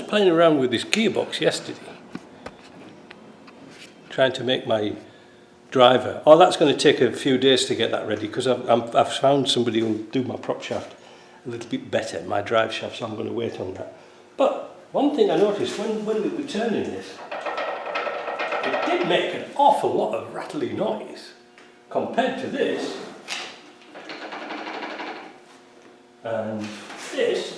playing around with this gearbox yesterday, trying to make my driver. Oh, that's going to take a few days to get that ready, because I've found somebody who will do my prop shaft a little bit better, my drive shaft, so I'm going to wait on that. But one thing I noticed when we were turning this, it did make an awful lot of rattly noise compared to this and this.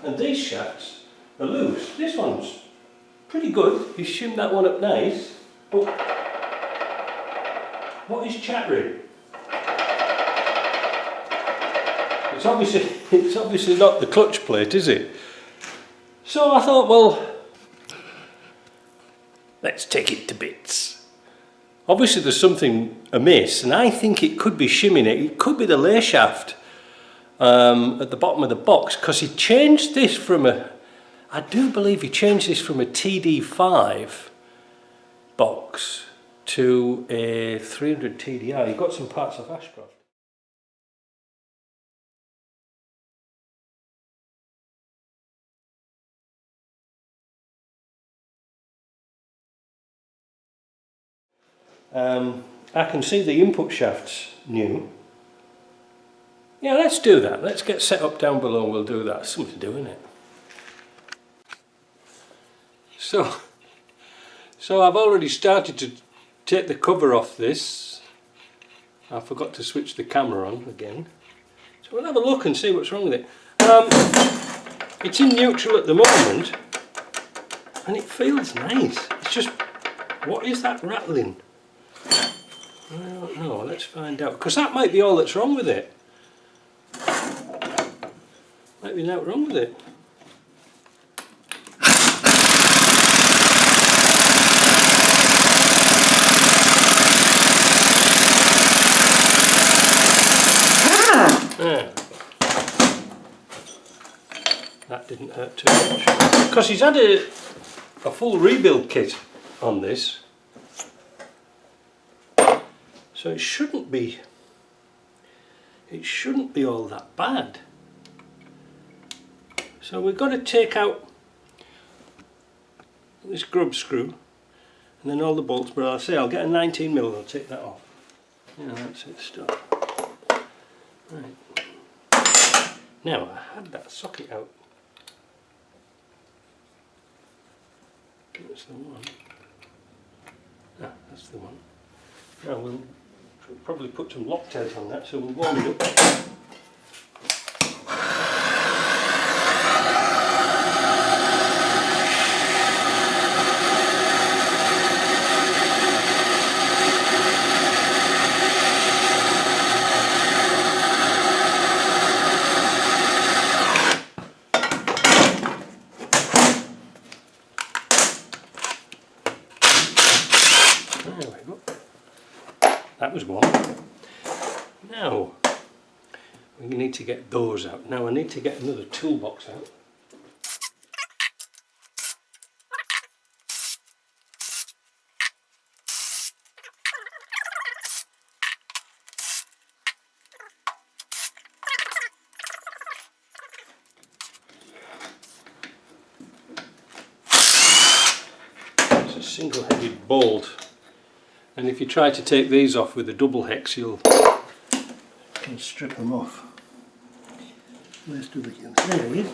And these shafts are loose. This one's pretty good. You shim that one up nice, but what is chattering? It's obviously not the clutch plate, is it? So I thought, well, let's take it to bits. Obviously there's something amiss, and I think it could be shimming it. It could be the lay shaft at the bottom of the box, because he changed this from I do believe he changed this from a TD5 box to a 300 TDI. He got some parts of Ashcroft. I can see the input shaft's new. Yeah, let's do that. Let's get set up down below and we'll do that. Something to do, isn't it? So I've already started to take the cover off this. I forgot to switch the camera on again. So we'll have a look and see what's wrong with it. It's in neutral at the moment and it feels nice. It's just, what is that rattling? I don't know, let's find out, because that might be all that's wrong with it. Might be nothing wrong with it. There. That didn't hurt too much. Because he's had a full rebuild kit on this. So it shouldn't be all that bad. So we've got to take out this grub screw and then all the bolts, but I'll say I'll get a 19mm and I'll take that off. Yeah, that's it, stuff. Right. Now I had that socket out. That's the one. Ah, that's the one. Now we'll probably put some Loctite on that, so we'll warm it up. There we go. That was one. Now we need to get those out. Now I need to get another toolbox out. It's a single-headed bolt. And if you try to take these off with a double hex, you can strip them off. Where's the other? There he is.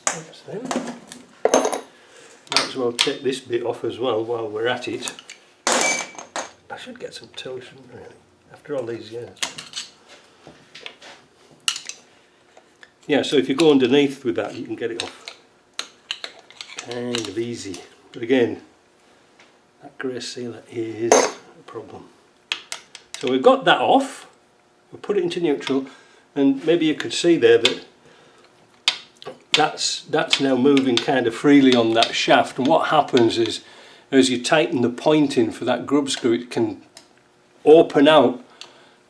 That's them. Might as well take this bit off as well while we're at it. I should get some tools, shouldn't I, really, after all these years. Yeah, so if you go underneath with that, you can get it off. Kind of easy, but again, that grey sealer is a problem. So we've got that off, we'll put it into neutral, and maybe you could see there that that's now moving kind of freely on that shaft, and what happens is as you tighten the point in for that grub screw, it can open out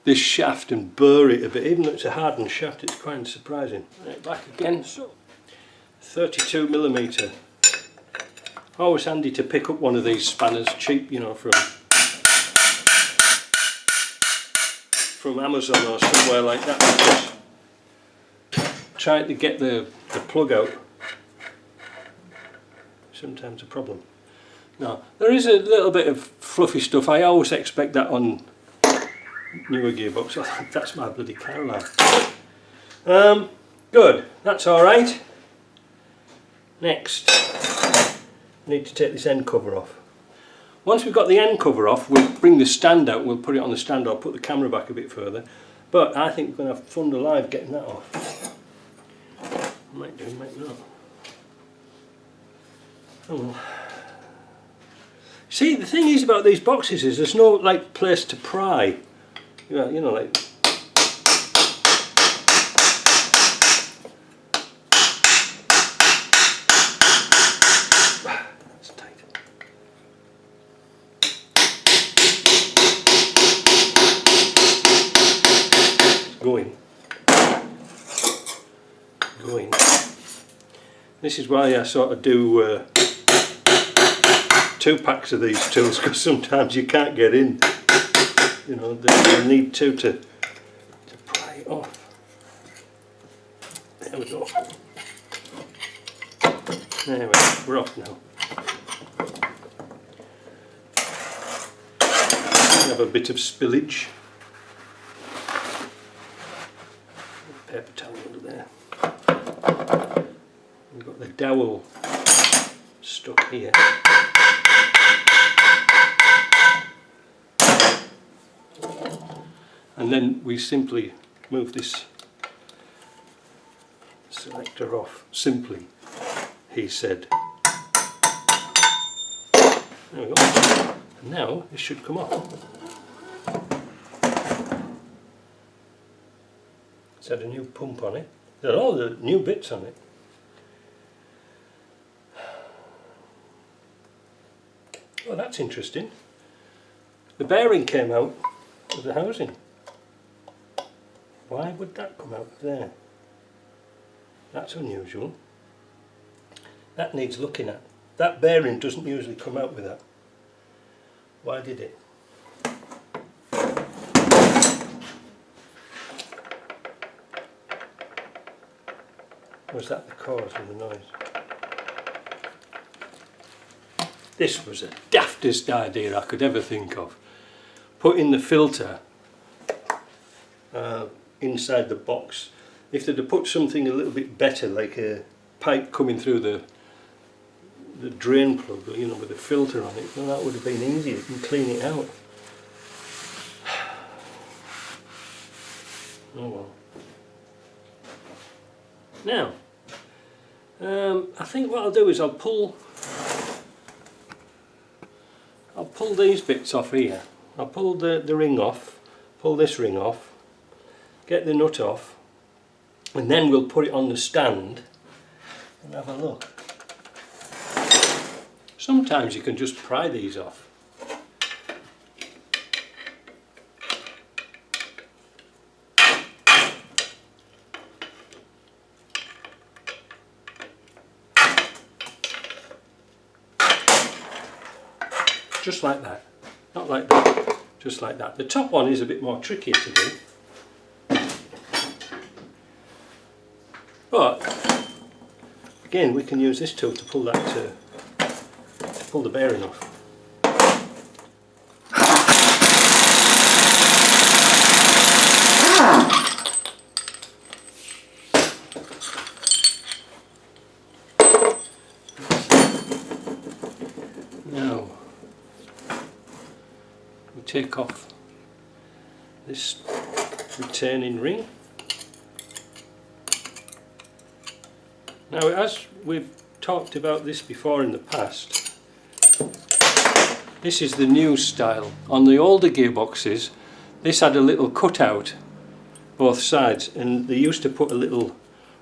this shaft and burr it a bit. Even though it's a hardened shaft, it's quite surprising. Right, back again, so 32mm. Always handy to pick up one of these spanners cheap, you know, from from Amazon or somewhere like that, because trying to get the plug out sometimes a problem. Now there is a little bit of fluffy stuff. I always expect that on newer gearbox. I think that's my bloody car lamp. Good, that's alright. Next, I need to take this end cover off. Once we've got the end cover off, we'll bring the stand out, we'll put it on the stand, I'll put the camera back a bit further. But I think we're going to have fun alive getting that off. Might do, might not. Oh well. See, the thing is about these boxes is there's no like place to pry. You know, like. That's tight. Going. This is why I sort of do 2 packs of these tools, because sometimes you can't get in. You know, they need 2 to pry it off. There we go. There we go, we're off now. We have a bit of spillage. Paper towel under there. We've got the dowel stuck here. And then we simply move this selector off. Simply, he said. There we go. And now this should come off. It's had a new pump on it. There are all the new bits on it. Oh, that's interesting. The bearing came out of the housing. Why would that come out of there? That's unusual. That needs looking at. That bearing doesn't usually come out with that. Why did it? Was that the cause of the noise? This was the daftest idea I could ever think of. Putting the filter inside the box. If they'd have put something a little bit better, like a pipe coming through the drain plug, you know, with a filter on it, well, that would have been easier. You can clean it out. Oh well. Now, I think what I'll do is I'll pull these bits off here. I'll pull the ring off, pull this ring off, get the nut off, and then we'll put it on the stand and have a look. Sometimes you can just pry these off. Just like that. Not like that, just like that. The top one is a bit more trickier to do. But again, we can use this tool to pull that to pull the bearing off. Now we take off this retaining ring. Now, as we've talked about this before in the past, this is the new style. On the older gearboxes, this had a little cutout both sides, and they used to put a little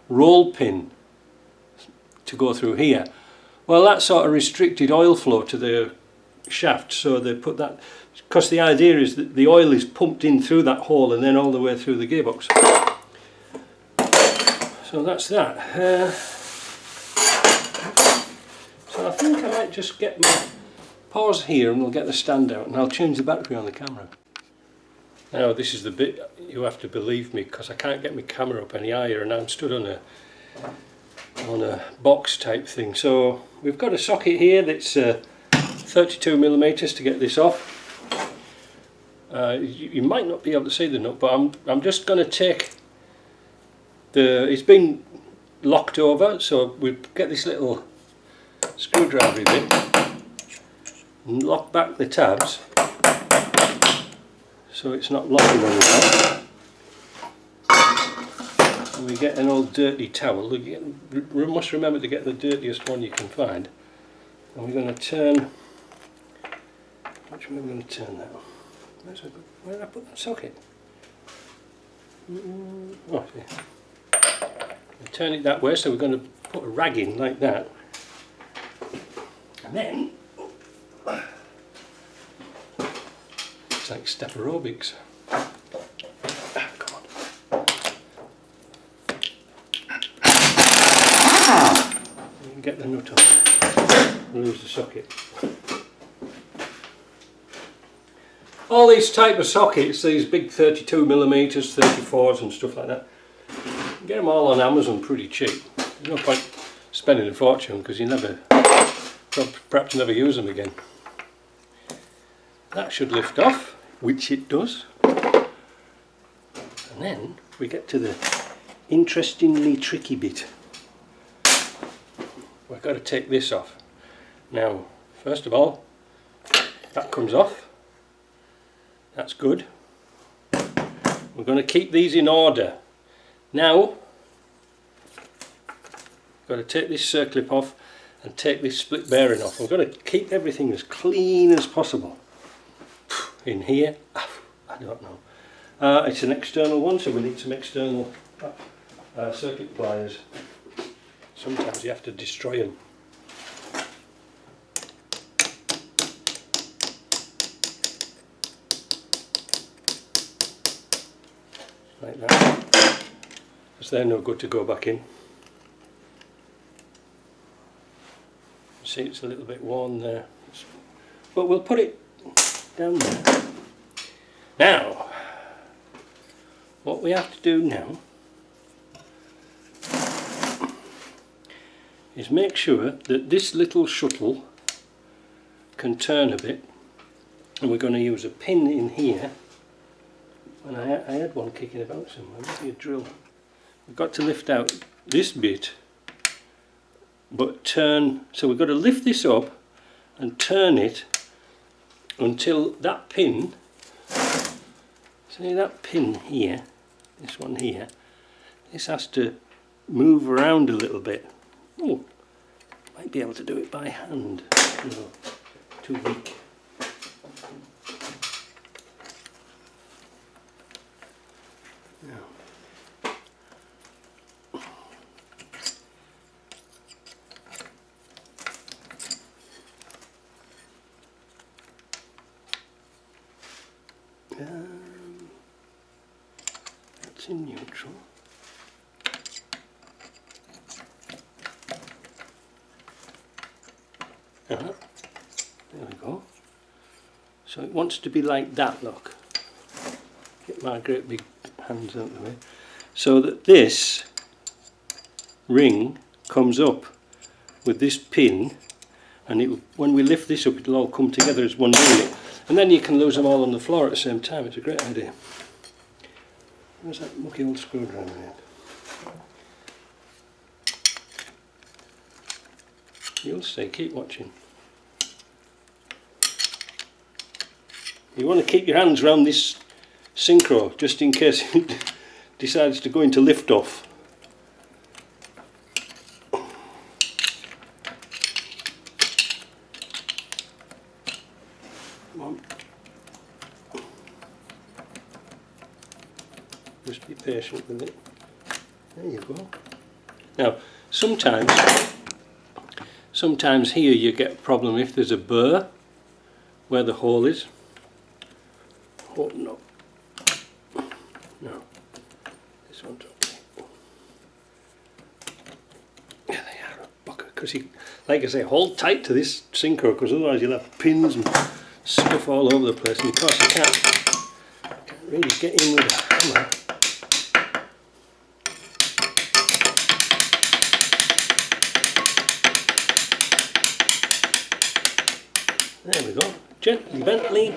roll pin to go through here. Well, that sort of restricted oil flow to the shaft, so they put that, because the idea is that the oil is pumped in through that hole and then all the way through the gearbox. So that's that. So I think I might just get my pause here and we'll get the stand out, and I'll change the battery on the camera. Now this is the bit you have to believe me, because I can't get my camera up any higher and I'm stood on a box type thing. So we've got a socket here that's 32mm to get this off. You might not be able to see the nut, but I'm just going to take it's been locked over, so we get this little screwdriver bit and lock back the tabs so it's not locking on the top. And we get an old dirty towel. We must remember to get the dirtiest one you can find. And we're going to turn. Which way are we going to turn that? Where did I put that socket? Oh, yeah. Turn it that way, so we're going to put a rag in like that. And then it's like step aerobics. Come on. You can get the nut off. Lose the socket. All these type of sockets, these big 32mm, 34s and stuff like that, you get them all on Amazon pretty cheap. There's no point spending a fortune because you perhaps never use them again. That should lift off, which it does. And then we get to the interestingly tricky bit. We've got to take this off. Now, first of all, that comes off. That's good. We're going to keep these in order. Now, I've got to take this circlip off and take this split bearing off. I'm going to keep everything as clean as possible. In here, I don't know. It's an external one, so we need some external circuit pliers. Sometimes you have to destroy them. Like that, because they're no good to go back in. See, it's a little bit worn there, but we'll put it down there. Now, what we have to do now is make sure that this little shuttle can turn a bit, and we're going to use a pin in here. And I had one kicking about somewhere, maybe a drill. We've got to lift out this bit, but turn, so we've got to lift this up and turn it until that pin, see that pin here, this one here, this has to move around a little bit. Oh, might be able to do it by hand. No, too weak. That's in neutral. There we go. So it wants to be like that, look. Get my great big hands out of the way. So that this ring comes up with this pin, and when we lift this up it'll all come together as one unit. And then you can lose them all on the floor at the same time. It's a great idea. Where's that mucky old screwdriver in? You'll see, keep watching. You want to keep your hands around this synchro just in case it decides to go into lift off. Just be patient with it. There you go. Now, sometimes here you get a problem if there's a burr where the hole is. Oh no. No. This one's okay. Yeah, they are a bucket. Because like I say, hold tight to this synchro, because otherwise you'll have pins and stuff all over the place, and of course you can't really get in with a hammer. There we go. Gently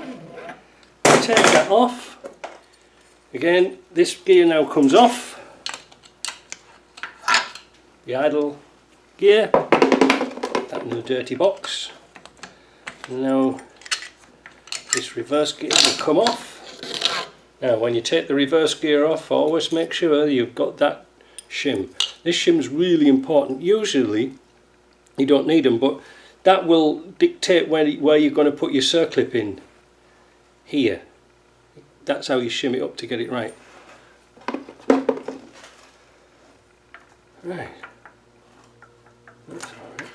take that off. Again, this gear now comes off. The idle gear, that in the dirty box. And now this reverse gear will come off. Now when you take the reverse gear off, always make sure you've got that shim. This shim's really important. Usually you don't need them, but that will dictate where you're going to put your circlip in. Here. That's how you shim it up to get it right. Right. That's alright.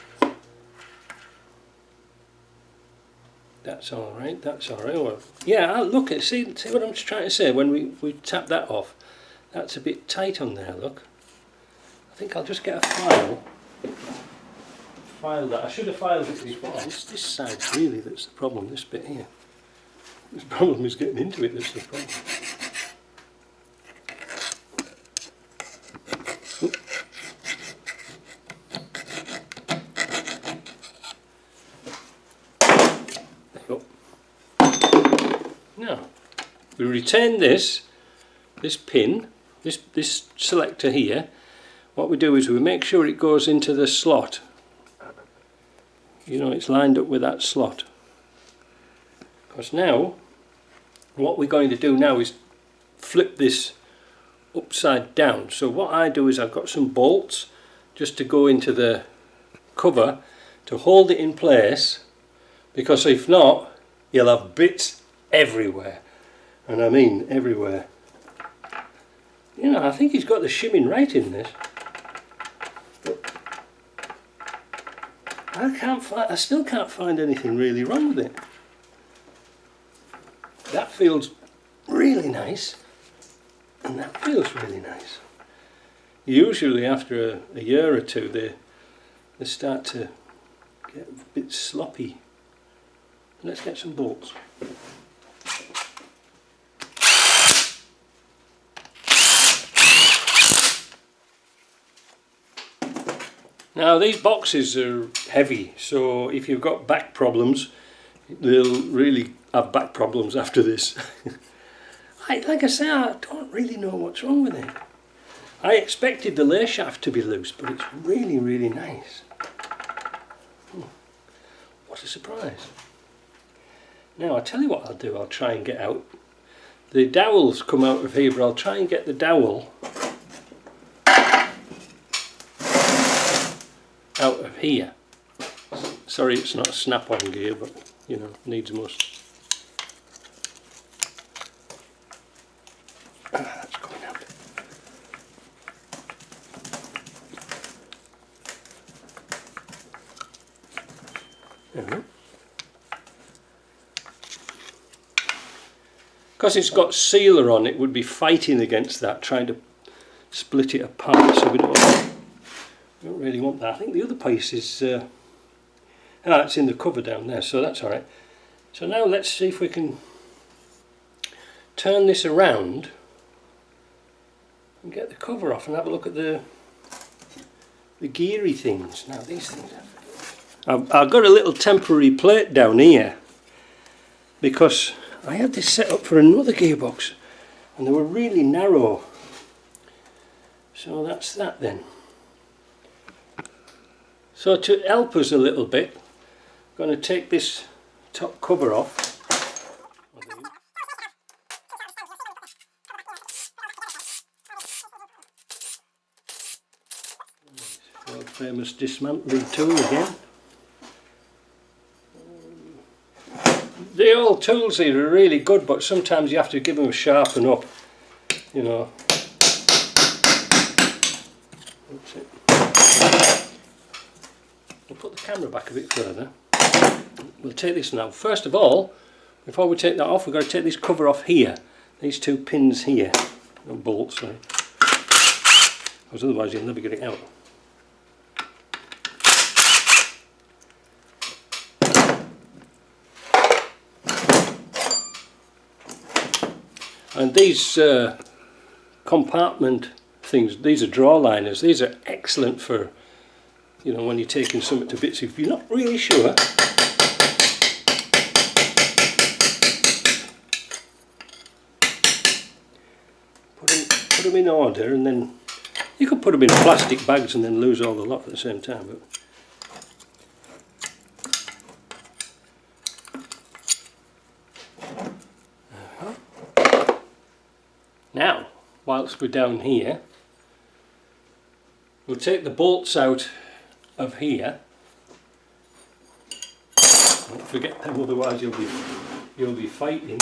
That's alright, that's alright. Well, yeah, look, see what I'm trying to say? When we tap that off, that's a bit tight on there, look. I think I'll just get a file that. I should have filed it before. This side's really, that's the problem, this bit here. This problem is getting into it, that's the problem. Now, we retain this pin, this selector here. What we do is we make sure it goes into the slot. You know, it's lined up with that slot. Because now, what we're going to do now is flip this upside down. So what I do is I've got some bolts just to go into the cover to hold it in place, because if not, you'll have bits everywhere, and I mean everywhere. You know, I think he's got the shimming right in this, but I still can't find anything really wrong with it. That feels really nice, and that feels really nice. Usually after a year or two they start to get a bit sloppy. Let's get some bolts. Now these boxes are heavy, so if you've got back problems, they'll really have back problems after this. Like I say, I don't really know what's wrong with it. I expected the lay shaft to be loose, but it's really, really nice. What a surprise. Now I'll tell you what I'll do, I'll try and get out. The dowels come out of here, but I'll try and get the dowel out of here. Sorry it's not a snap-on gear, but you know, needs must. That's coming out. There we go. Because it's got sealer on, it would be fighting against that, trying to split it apart, so we don't really want that. I think the other piece is it's in the cover down there, so that's alright. So now let's see if we can turn this around and get the cover off and have a look at the geary things. Now these things, I've got a little temporary plate down here because I had this set up for another gearbox and they were really narrow. So that's that then. So to help us a little bit, I'm going to take this top cover off. World famous dismantling tool again. The old tools here are really good, but sometimes you have to give them a sharpen up, you know. That's it. We'll put the camera back a bit further. We'll take this now. First of all, before we take that off, we've got to take this cover off here. These two pins here, no bolts, sorry. Because otherwise you'll never get it out. And these compartment things, these are draw liners. These are excellent for, you know, when you're taking something to bits. If you're not really sure, put them in order, and then you could put them in plastic bags and then lose all the lot at the same time. But now, whilst we're down here, we'll take the bolts out of here. Don't forget them, otherwise you'll be fighting.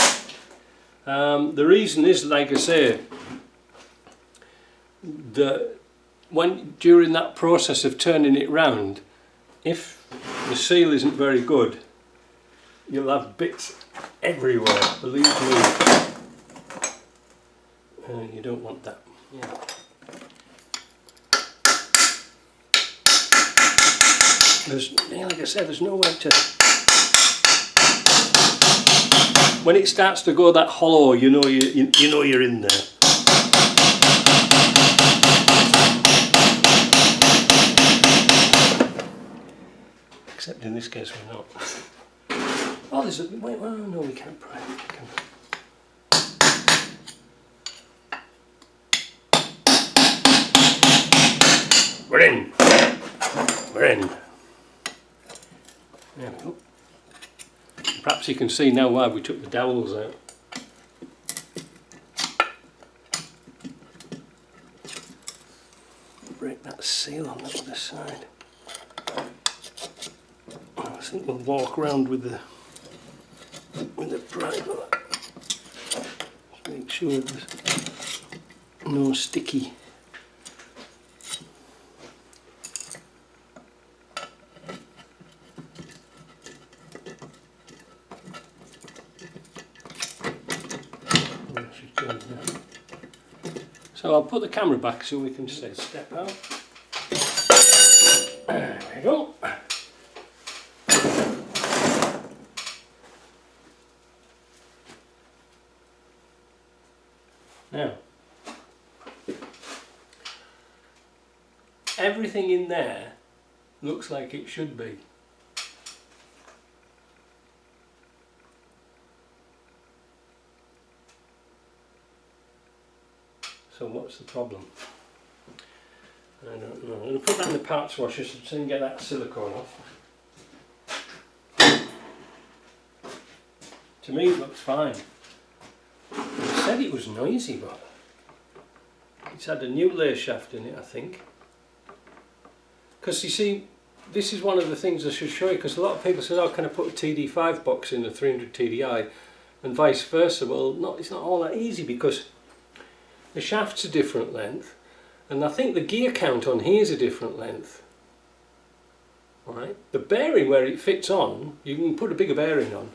The reason is, like I say, that during that process of turning it round, if the seal isn't very good, you'll have bits everywhere. Believe me. You don't want that. Yeah. Like I said, there's no way to. When it starts to go that hollow, you know you're in there. Except in this case we're not. Oh, there's a wait. Well, no, we can't pry. We're in. We're in. There we go. Perhaps you can see now why we took the dowels out. Break that seal on the other side. I think we'll walk around with the pry bar. Just make sure there's no sticky. So I'll put the camera back so we can just step out. There we go. Now, everything in there looks like it should be. So what's the problem? I don't know. I'm going to put that in the parts washer so I can get that silicone off. To me it looks fine. They said it was noisy, but it's had a new layer shaft in it, I think. Because you see, this is one of the things I should show you, because a lot of people said, oh, can I put a TD5 box in a 300 TDI and vice versa? Well, it's not all that easy, because the shaft's a different length, and I think the gear count on here is a different length. Right? The bearing where it fits on, you can put a bigger bearing on.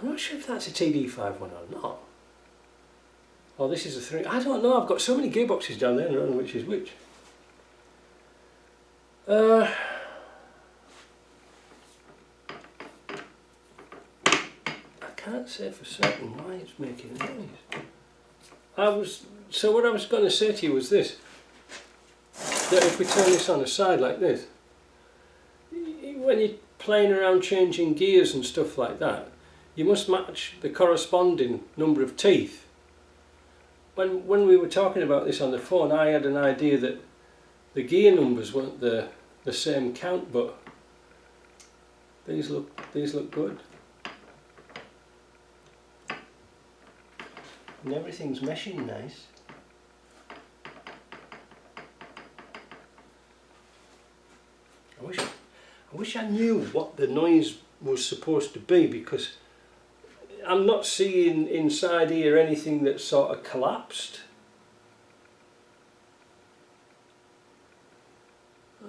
I'm not sure if that's a TD5 one or not. Oh, this is a 3. I don't know, I've got so many gearboxes down there, I don't know which is which. I can't say for certain why it's making a noise. So what I was going to say to you was this, that if we turn this on the side like this, when you're playing around changing gears and stuff like that, you must match the corresponding number of teeth. When we were talking about this on the phone, I had an idea that the gear numbers weren't the same count, but these look good. And everything's meshing nice. I wish I knew what the noise was supposed to be, because I'm not seeing inside here anything that's sort of collapsed.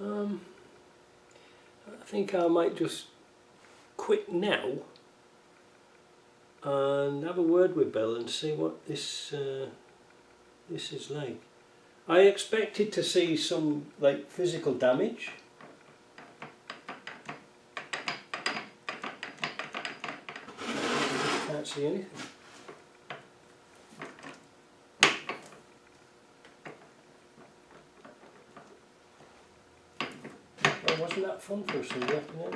I think I might just quit now and have a word with Bill and see what this is like. I expected to see some like physical damage. Can't see anything. wasn't that fun for a Sunday afternoon.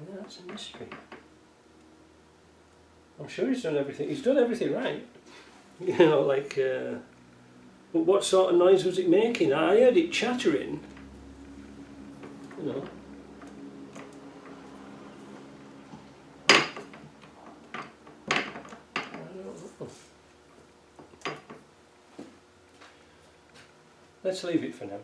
Yeah, that's a mystery. I'm sure he's done everything. He's done everything right. You know, like. But what sort of noise was it making? I heard it chattering. You know. I don't know. Let's leave it for now.